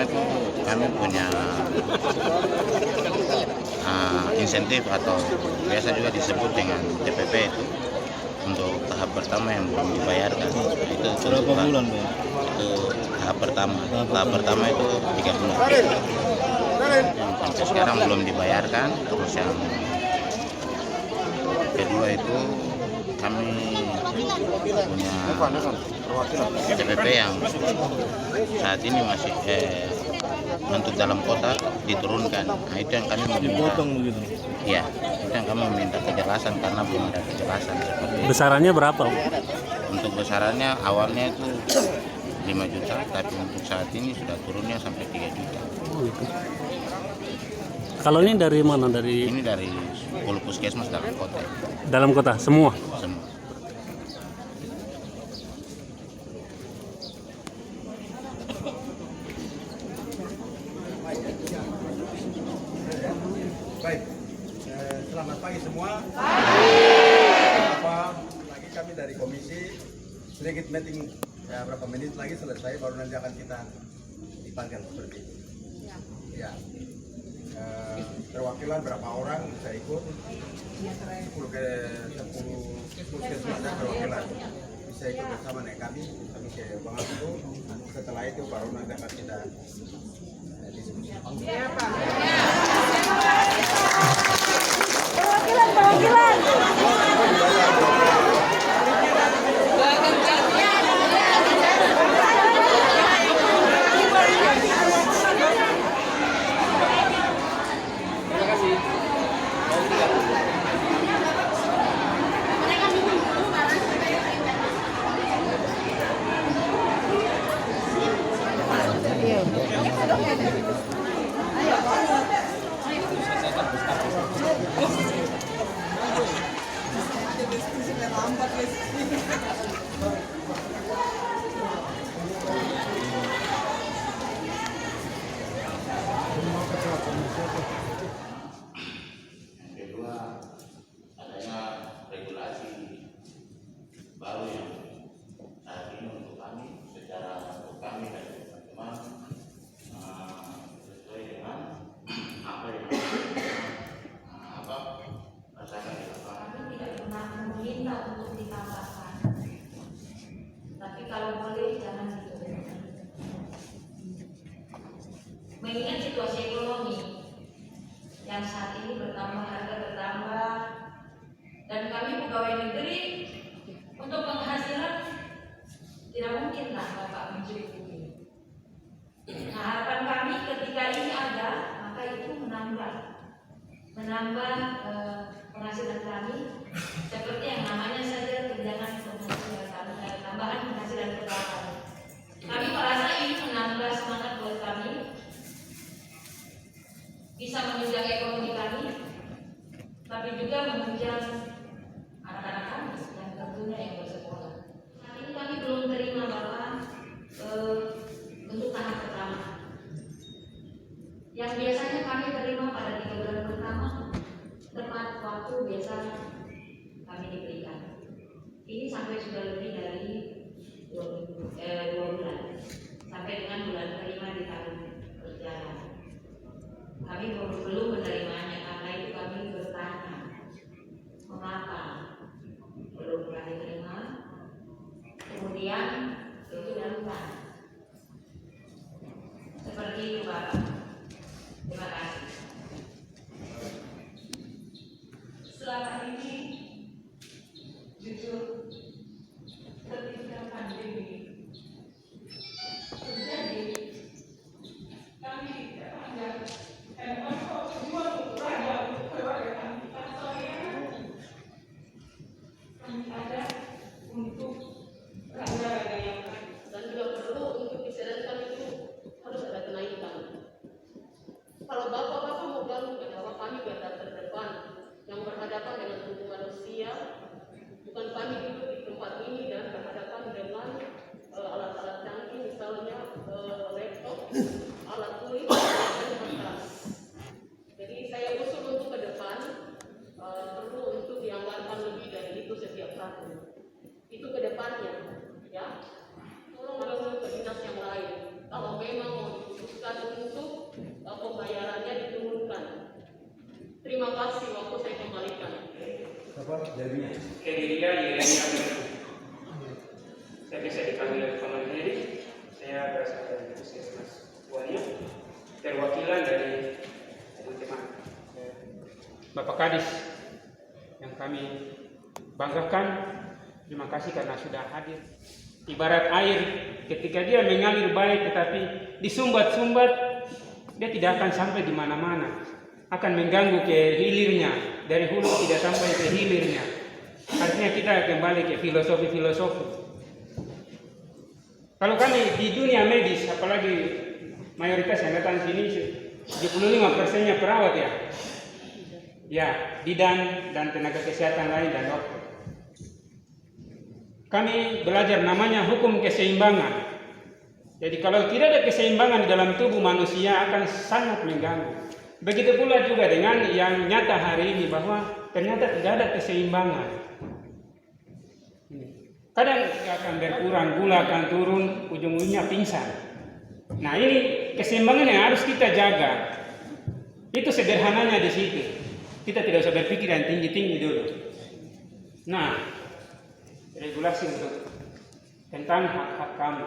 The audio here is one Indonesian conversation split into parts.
pertama itu kami punya insentif atau biasa juga disebut dengan TPP itu untuk tahap pertama yang belum dibayarkan. Itu berapa bulan, Bang? Itu tahap pertama. Tahap pertama itu 3 bulan. Yang sampai sekarang belum dibayarkan. Terus yang kedua itu kami punya TPP yang saat ini masih untuk dalam kota diturunkan. Nah, itu yang kami meminta. Dipotong begitu. Ya, itu yang kami meminta kejelasan karena belum ada kejelasan seperti itu. Besarannya berapa? Untuk besarannya awalnya itu 5 juta, tapi untuk saat ini sudah turunnya sampai 3 juta. Oh, gitu. Kalau ini dari mana? Dari Ini dari 10 puskesmas dalam kota. dalam kota semua? Semua. Baik, selamat pagi semua. Lagi kami dari komisi sedikit meeting berapa menit lagi selesai, baru nanti akan kita dipanggil seperti itu. Ya, perwakilan berapa orang bisa ikut? 10 puskesmas ada perwakilan bisa ikut bersama dengan kami ke Bang itu. Setelah itu baru nanti akan kita diskusi. Iya, Pak. Perwakilan. Kedua, adanya regulasi baru yang saat ini untuk kami dan teman-teman sesuai dengan apa yang rasakan di lapangan. Kami tidak pernah meminta untuk ditambahkan, tapi kalau boleh jangan diturunkan. Mengingat situasi ekonomi yang saat ini bertambah, harga bertambah, dan kami pegawai negeri untuk penghasilan tidak mungkinlah Bapak mencukupi. Nah, harapan kami ketika ini ada, maka itu menambah penghasilan kami, seperti yang namanya saja tunjangan penghasilan, tambahan penghasilan keuangan. Kami merasa ini menambah semangat buat kami, bisa menunjang ekonomi kami, tapi juga menunjang anak-anak kami dan tentunya yang bersekolah. Saat ini kami belum terima Bapak untuk tahap pertama. Yang biasanya kami terima pada 3 bulan pertama, tepat waktu biasa kami diberikan. Ini sampai sudah lebih dari 2 bulan, sampai dengan bulan kelima di tahun berjalan. Kami belum menerimanya, karena itu kami bertanya, mengapa belum kami terima? Kemudian itu dilakukan. Seperti itu Pak. Terima kasih. Selama ini jujur ketika pandemi terjadi, kami tidak ada berjuang untuk rakyat, untuk keluarga kami. Kami ada untuk rakyat yang lain, dan juga perlu untuk disadarikan itu harus ada kenaikan. Kalau bapak-bapak mau bangun bahwa kami berada terdepan yang berhadapan dengan tubuh manusia, bukan kami duduk di tempat ini dan berhadapan dengan alat-alat canggih, misalnya laptop, alat tulis, dan kertas. Jadi saya usul untuk ke depan perlu untuk dianggarkan lebih dari itu setiap tahun. Itu ke depannya, ya. Tolong bangun ke dinas yang lain. Kalau memang mau diputuskan Yeremia. Saya bisa dipanggil Paman Heri. Saya berasal dari Puskesmas Buania, perwakilan dari teman-teman Bapak Kadis yang kami banggakan. Terima kasih karena sudah hadir. Ibarat air, ketika dia mengalir baik tetapi disumbat-sumbat, dia tidak akan sampai di mana-mana, akan mengganggu ke hilirnya, dari hulu tidak sampai ke hilirnya. Artinya kita kembali ke filosofi. Kalau kami di dunia medis, apalagi mayoritas yang datang sini 75%-nya perawat ya. Ya, bidan dan tenaga kesehatan lain dan dokter. Kami belajar namanya hukum keseimbangan. Jadi kalau tidak ada keseimbangan di dalam tubuh manusia akan sangat mengganggu. Begitu pula juga dengan yang nyata hari ini bahwa ternyata tidak ada keseimbangan. Kadang akan berkurang, gula akan turun, ujung-ujungnya pingsan. Nah ini keseimbangan yang harus kita jaga. Itu sederhananya di situ. Kita tidak usah berpikir yang tinggi-tinggi dulu. Nah, regulasi untuk tentang hak-hak kami.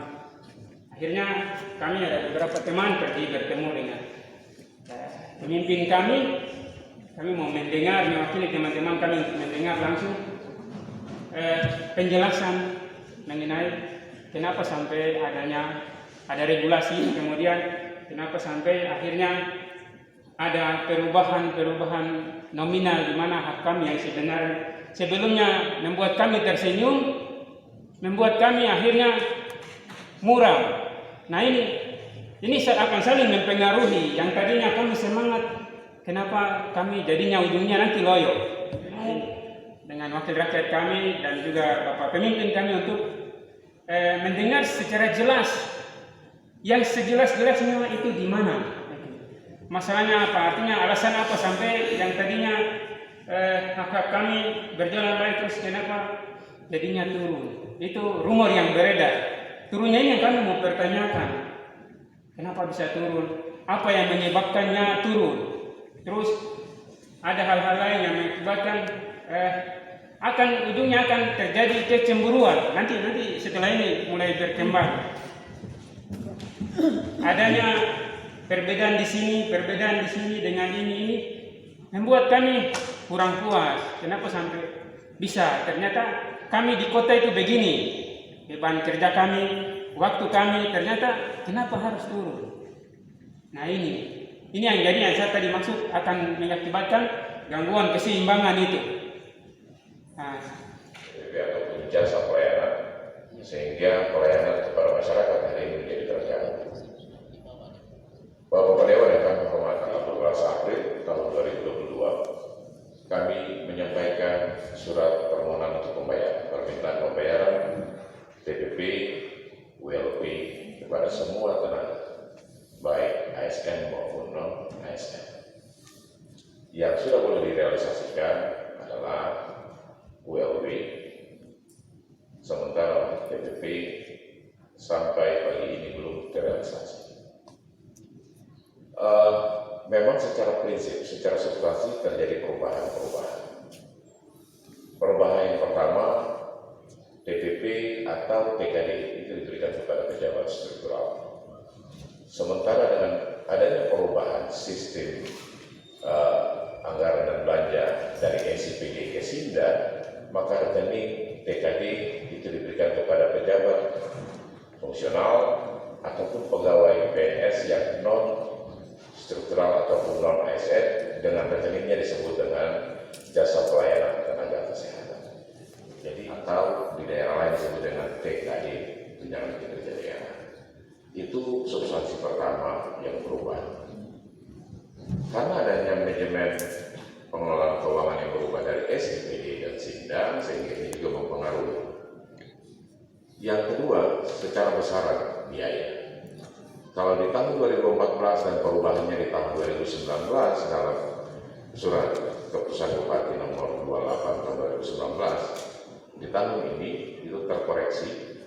Akhirnya kami ada beberapa teman pergi bertemu dengan pemimpin kami mau mendengar, mewakili teman-teman kami untuk mendengar langsung penjelasan mengenai kenapa sampai ada regulasi, kemudian kenapa sampai akhirnya ada perubahan nominal di mana hak kami yang sebenarnya sebelumnya membuat kami tersenyum, membuat kami akhirnya muram. Nah ini akan saling mempengaruhi. Yang tadinya kami semangat, kenapa kami jadinya ujungnya nanti loyo. Dengan wakil rakyat kami dan juga Bapak pemimpin kami untuk mendengar secara jelas, yang sejelas-jelasnya itu di mana, masalahnya apa, artinya alasan apa sampai yang tadinya hak kami berjalan baik terus kenapa jadinya turun. Itu rumor yang beredar. Turunnya ini yang kami mau pertanyakan, kenapa bisa turun, apa yang menyebabkannya turun. Terus ada hal-hal lain yang mengakibatkan akan ujungnya akan terjadi kecemburuan. Nanti setelah ini mulai berkembang. Adanya perbedaan di sini dengan ini membuat kami kurang puas. Kenapa sampai bisa? Ternyata kami di kota itu begini, beban kerja kami, waktu kami, ternyata kenapa harus turun? Nah ini yang jadi yang saya tadi maksud akan mengakibatkan gangguan keseimbangan itu. Nah, ataupun jasa pelayanan sehingga pelayanan kepada masyarakat hari ini menjadi terganggu. Bapak Dewan yang kami hormati, 12 April tahun 2022 kami menyampaikan surat permohonan untuk permintaan pembayaran TPP WLP kepada semua tenaga baik ASN maupun non ASN. Yang sudah boleh direalisasikan adalah WLP, sementara TPP sampai pagi ini belum terrealisasi. Memang secara prinsip, secara substansi terjadi perubahan. Perubahan yang pertama, TPP atau TKD itu diberikan kepada pejabat struktural. Sementara dengan adanya perubahan sistem anggaran dan belanja dari SIPD ke Sinda, maka rekening TKD itu diberikan kepada pejabat fungsional ataupun pegawai PNS yang non struktural ataupun non ASN, dengan rekeningnya disebut dengan jasa pelayanan tenaga kesehatan. Jadi atau di daerah lain disebut dengan TKD, tunjangan kinerja daerah. Itu substansi pertama yang berubah. Karena adanya manajemen pengelolaan keuangan yang berubah dari SIPD dan Sinda, sehingga ini juga mempengaruhi. Yang kedua, secara besaran biaya. Kalau di tahun 2014 dan perubahannya di tahun 2019 dalam surat keputusan Bupati nomor 28 tahun 2019, di tahun ini itu terkoreksi,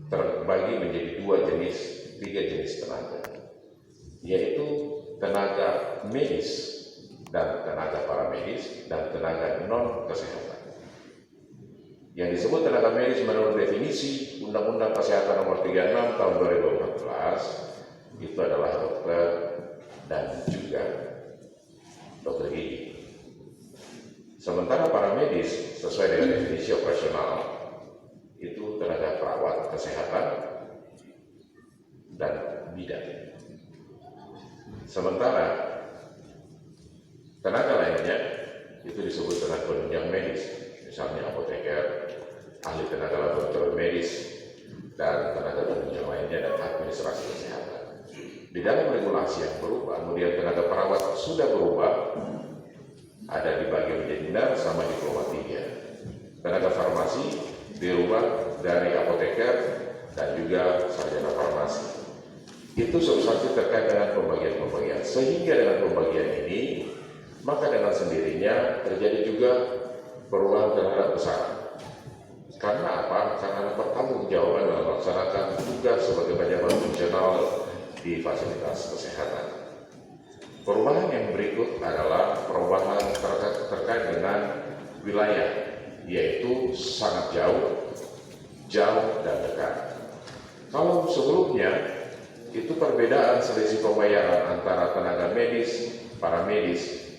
terbagi menjadi 3 jenis tenaga, yaitu tenaga medis dan tenaga paramedis dan tenaga non-kesehatan. Yang disebut tenaga medis menurut definisi Undang-Undang Kesehatan Nomor 36 Tahun 2014 itu adalah dokter dan juga dokter gigi. Sementara paramedis sesuai dengan definisi operasional itu tenaga perawat kesehatan dan bidan. Sementara tenaga lainnya itu disebut tenaga penunjang medis, misalnya apoteker, ahli tenaga laboratorium medis, dan tenaga penunjang lainnya dan administrasi kesehatan. Di dalam regulasi yang berubah, kemudian tenaga perawat sudah berubah, ada dibagi menjadi benar sama diploma 3. Tenaga farmasi dirubah dari apoteker dan juga sarjana farmasi. Itu substansi terkait dengan pembagian-pembagian. Sehingga dengan pembagian ini, maka dengan sendirinya terjadi juga perubahan terhadap besaran. Karena apa? Karena bertanggung-jawaban dalam melaksanakan tugas sebagai pejabat fungsional di fasilitas kesehatan. Perubahan yang berikut adalah perubahan terkait dengan wilayah, yaitu sangat jauh, dan dekat. Kalau sebelumnya itu perbedaan selisih pembayaran antara tenaga medis, paramedis,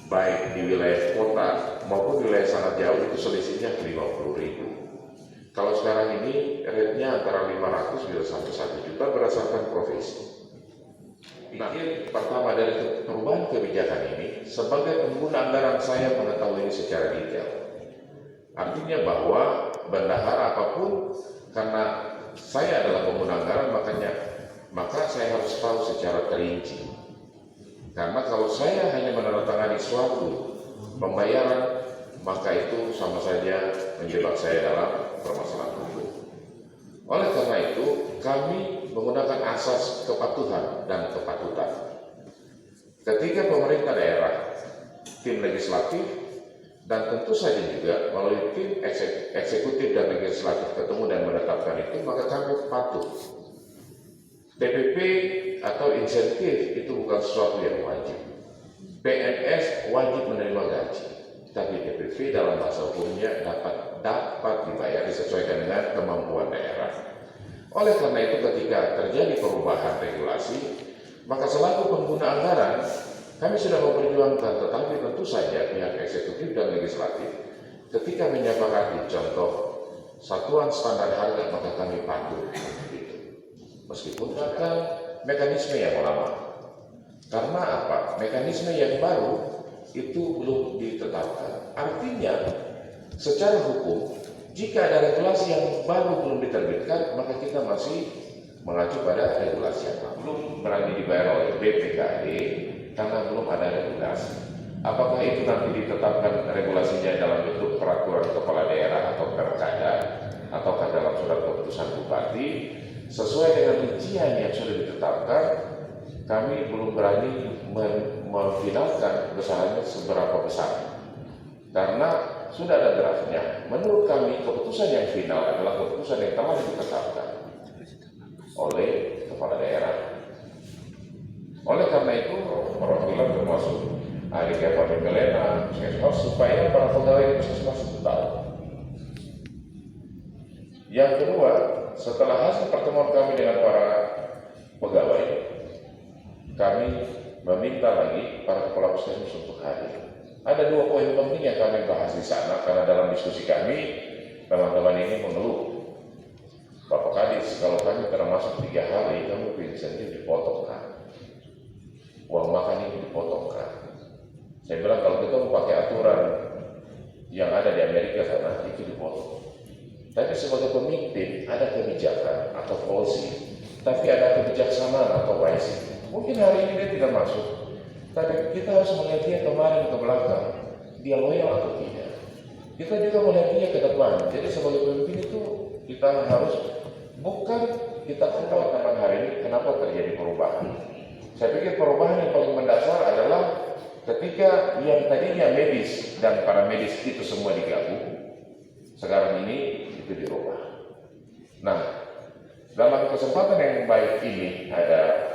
baik di wilayah kota maupun di wilayah sangat jauh itu selisihnya 50.000. Kalau sekarang ini rate-nya antara 500 bisa sampai 1 juta berdasarkan profesi. Nah, pertama dari perubahan kebijakan ini, sebagai pengguna anggaran saya mengetahui ini secara detail. Artinya bahwa bendahara apapun, karena saya adalah pengguna anggaran, maka saya harus tahu secara terinci. Karena kalau saya hanya menandatangani suatu pembayaran, maka itu sama saja menjebak saya dalam permasalahan hukum. Oleh karena itu, kami menggunakan asas kepatuhan dan kepatutan. Ketika pemerintah daerah, tim legislatif, dan tentu saja juga melalui tim eksekutif dan legislatif ketemu dan menetapkan itu, maka kami patuh. TPP atau insentif itu bukan sesuatu yang wajib. PNS wajib menerima gaji, tapi TPP dalam bahasa hukumnya dapat dibayar disesuaikan dengan kemampuan daerah. Oleh karena itu, ketika terjadi perubahan regulasi, maka selaku pengguna anggaran kami sudah memperjuangkan, tetapi tentu saja pihak eksekutif dan legislatif ketika menyepakati contoh satuan standar harga, maka kami patuh. Meskipun akan mekanisme yang lama. Karena apa? Mekanisme yang baru itu belum ditetapkan. Artinya, secara hukum, jika ada regulasi yang baru belum diterbitkan, maka kita masih mengacu pada regulasi yang lama. Belum berani dibayar oleh BPKD karena belum ada regulasi. Apakah itu nanti ditetapkan regulasinya dalam bentuk peraturan kepala daerah atau perkada, ataukah dalam surat keputusan bupati? Sesuai dengan rincian yang sudah ditetapkan, kami belum berani memfinalkan besarannya seberapa besar. Karena sudah ada draftnya. Menurut kami, keputusan yang final adalah keputusan yang telah ditetapkan oleh kepala daerah. Oleh karena itu, perwakilan termasuk ahli Kabupaten Melena, puskesmas, supaya para pegawai puskesmas itu tahu. Yang kedua, setelah hasil pertemuan kami dengan para pegawai, kami meminta lagi para kepala puskesmas untuk hadir. Ada 2 poin penting yang kami bahas di sana, karena dalam diskusi kami, teman-teman ini mengeluh. Bapak Kadis, kalau kami termasuk 3 hari, kamu insentif dipotong kan? Uang makan ini dipotong kan? Saya bilang kalau kita mau pakai aturan yang ada di Amerika sana, itu dipotong. Tapi sebagai pemimpin ada kebijakan atau policy, tapi ada kebijaksanaan atau wise. Mungkin hari ini dia tidak masuk, tapi kita harus melihat dia kemarin ke belakang, dia loyal atau tidak. Kita juga melihat dia ke depan. Jadi sebagai pemimpin itu kita harus bukan kita ketawa hari ini kenapa terjadi perubahan. Saya pikir perubahan yang paling mendasar adalah ketika yang tadinya medis dan paramedis itu semua digabung, sekarang ini itu dirubah. Nah, dalam kesempatan yang baik ini ada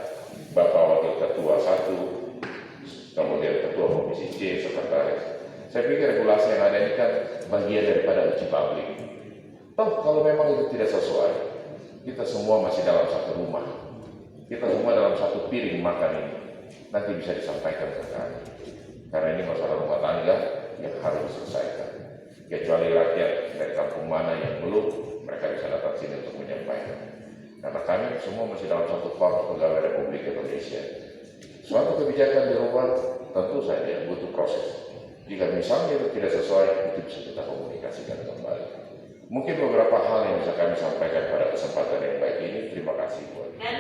Bapak Wakil Ketua 1, kemudian ketua komisi C, sekretaris. Saya pikir regulasi yang ada ini kan bagian daripada uji publik. Toh kalau memang itu tidak sesuai, kita semua masih dalam satu rumah, kita semua dalam satu piring makan ini, nanti bisa disampaikan ke kami. Karena ini masalah rumah tangga yang harus diselesaikan. Kecuali rakyat dari kampung mana yang belum, mereka bisa datang sini untuk menyampaikan. Karena kami semua masih dalam satu korps pegawai Republik Indonesia. Suatu kebijakan dirubah tentu saja butuh proses. Jika misalnya itu tidak sesuai, itu bisa kita komunikasikan kembali. Mungkin beberapa hal yang bisa kami sampaikan pada kesempatan yang baik ini. Terima kasih buat. Dan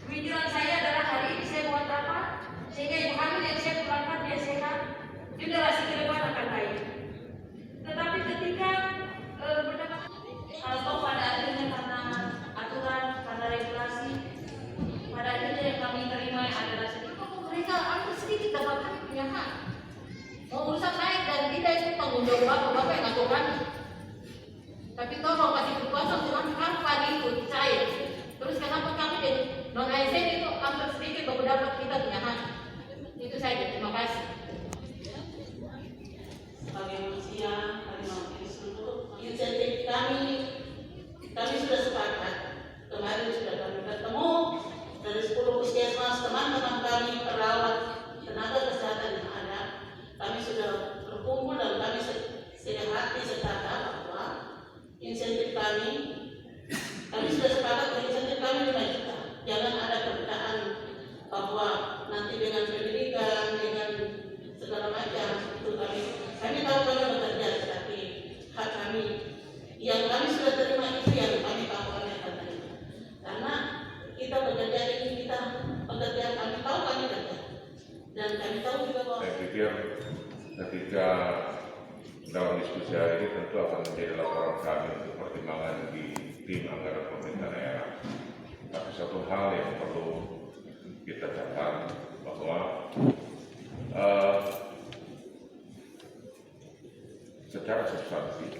tujuan saya adalah hari ini saya buat apa? Sehingga ibu hamil yang saya pulangkan dia sehat, generasi ke depan akan baik. Tetapi ketika mendapat atau pada akhirnya karena aturan, karena regulasi, pada akhirnya yang kami terima adalah mereka ambil sedikit dapat kami punya hak. Mau urusan naik dan tidak itu tanggung jawab bapak yang ngatur kami. Tapi tolong kasih kekuasaan dengan apa itu cair. Terus kenapa kami jadi non ASN itu ambil sedikit baru dapat kita punya hak. Itu saja. Terima kasih. Sebagai manusia, kami mewakili seluruh insentif kami sudah sepakat. Kemarin sudah kami bertemu dari 10 puskesmas, teman-teman kami, perawat, tenaga kesehatan yang ada. Kami sudah berkumpul dan kami sehati sepakat bahwa insentif kami sudah sepakat bahwa insentif kami 5 juta. Jangan ada perbedaan bahwa nanti dengan pendidikan, dengan segala macam itu kami tahu kami bekerja, tetapi hak kami yang kami sudah terima itu yang kami tahu kami akan terima. Karena kita bekerja ini kita pekerjaan kami tahu kami kerja dan kami tahu juga bahwa. Saya pikir ketika dalam diskusi hari ini tentu akan menjadi laporan kami untuk pertimbangan di tim anggaran pemerintah daerah. Tapi satu hal yang perlu kita catat bahwa secara substansi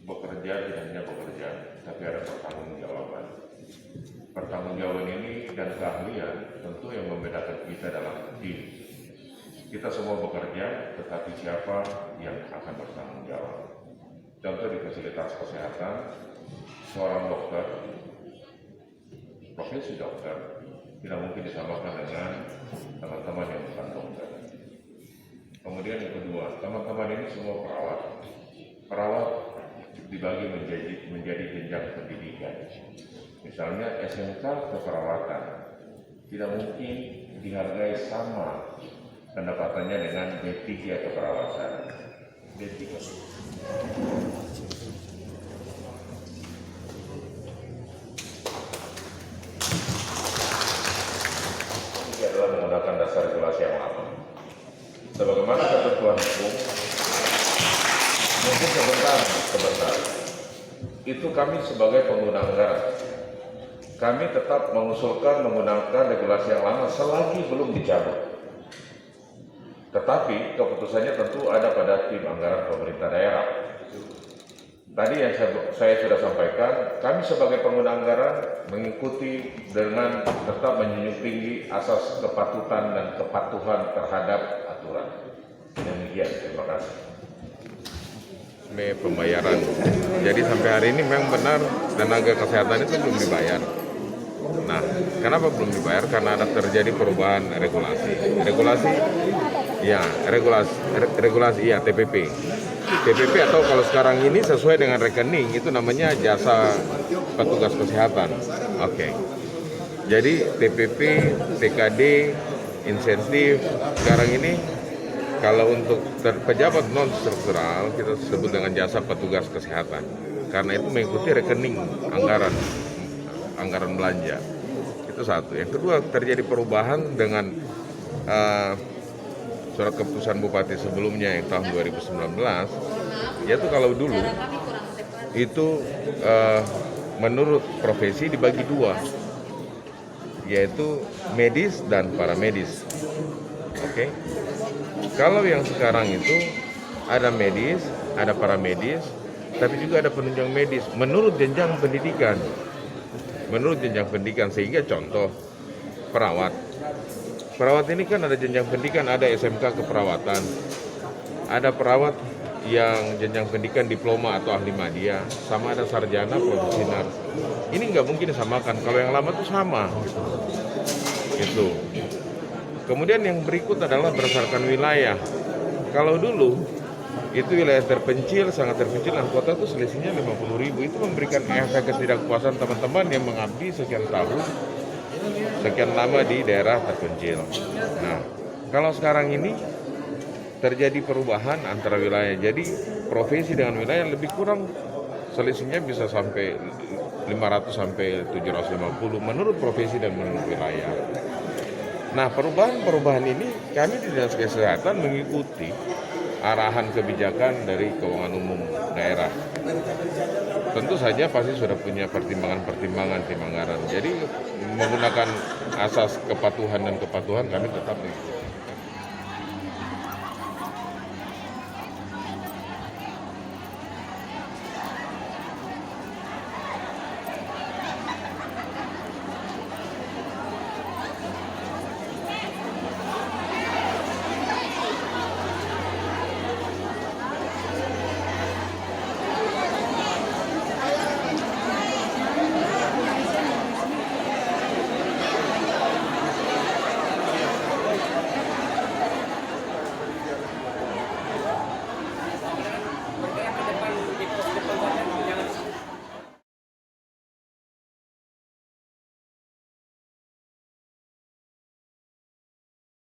bekerja tidak hanya bekerja, tapi ada pertanggungjawaban. Pertanggungjawaban ini dan keahlian tentu yang membedakan kita dalam tim. Kita semua bekerja, tetapi siapa yang akan bertanggung jawab? Contoh di fasilitas kesehatan, seorang dokter, profesi dokter, tidak mungkin disamakan dengan teman-teman yang bukan dokter. Kemudian yang kedua, teman-teman ini semua perawat. Perawat dibagi menjadi jenjang pendidikan. Misalnya SMK keperawatan, tidak mungkin dihargai sama pendapatannya dengan D3 keperawatan. D3. Ini adalah menggunakan dasar regulasi yang lama. Sebagaimana ketentuan hukum, mungkin sebentar. Itu kami sebagai pengguna anggaran, kami tetap mengusulkan menggunakan regulasi yang lama selagi belum dicabut. Tetapi keputusannya tentu ada pada tim anggaran pemerintah daerah. Tadi yang saya sudah sampaikan, kami sebagai pengguna anggaran mengikuti dengan tetap menjunjung tinggi asas kepatutan dan kepatuhan terhadap aturan. Demikian, terima kasih. Pembayaran. Jadi sampai hari ini memang benar tenaga kesehatan itu belum dibayar. Nah, kenapa belum dibayar? Karena ada terjadi perubahan regulasi. Regulasi TPP. TPP atau kalau sekarang ini sesuai dengan rekening itu namanya jasa petugas kesehatan. Oke. Jadi TPP, TKD, insentif sekarang ini kalau untuk pejabat non struktural kita sebut dengan jasa petugas kesehatan karena itu mengikuti rekening anggaran belanja. Itu satu. Yang kedua, terjadi perubahan dengan surat keputusan bupati sebelumnya yang tahun 2019, yaitu kalau dulu itu menurut profesi dibagi dua, yaitu medis dan paramedis. Oke. Kalau yang sekarang itu ada medis, ada paramedis, tapi juga ada penunjang medis menurut jenjang pendidikan. Sehingga contoh perawat Perawat ini kan ada jenjang pendidikan, ada SMK keperawatan, ada perawat yang jenjang pendidikan diploma atau ahli media, sama ada sarjana profesional. Ini nggak mungkin disamakan. Kalau yang lama tuh sama, gitu. Kemudian yang berikut adalah berdasarkan wilayah. Kalau dulu itu wilayah terpencil, sangat terpencil, dan kota itu selisihnya 50.000. Itu memberikan efek ketidakpuasan teman-teman yang mengabdi sekian tahun, sekian lama di daerah terpencil. Nah, kalau sekarang ini terjadi perubahan antara wilayah, jadi profesi dengan wilayah lebih kurang selisihnya bisa sampai 500 sampai 750 menurut profesi dan menurut wilayah. Nah, perubahan-perubahan ini kami di Dinas Kesehatan mengikuti arahan kebijakan dari Keuangan Umum Daerah. Tentu saja pasti sudah punya pertimbangan tim anggaran. Jadi menggunakan asas kepatuhan dan kepatuhan kami tetap mengikuti.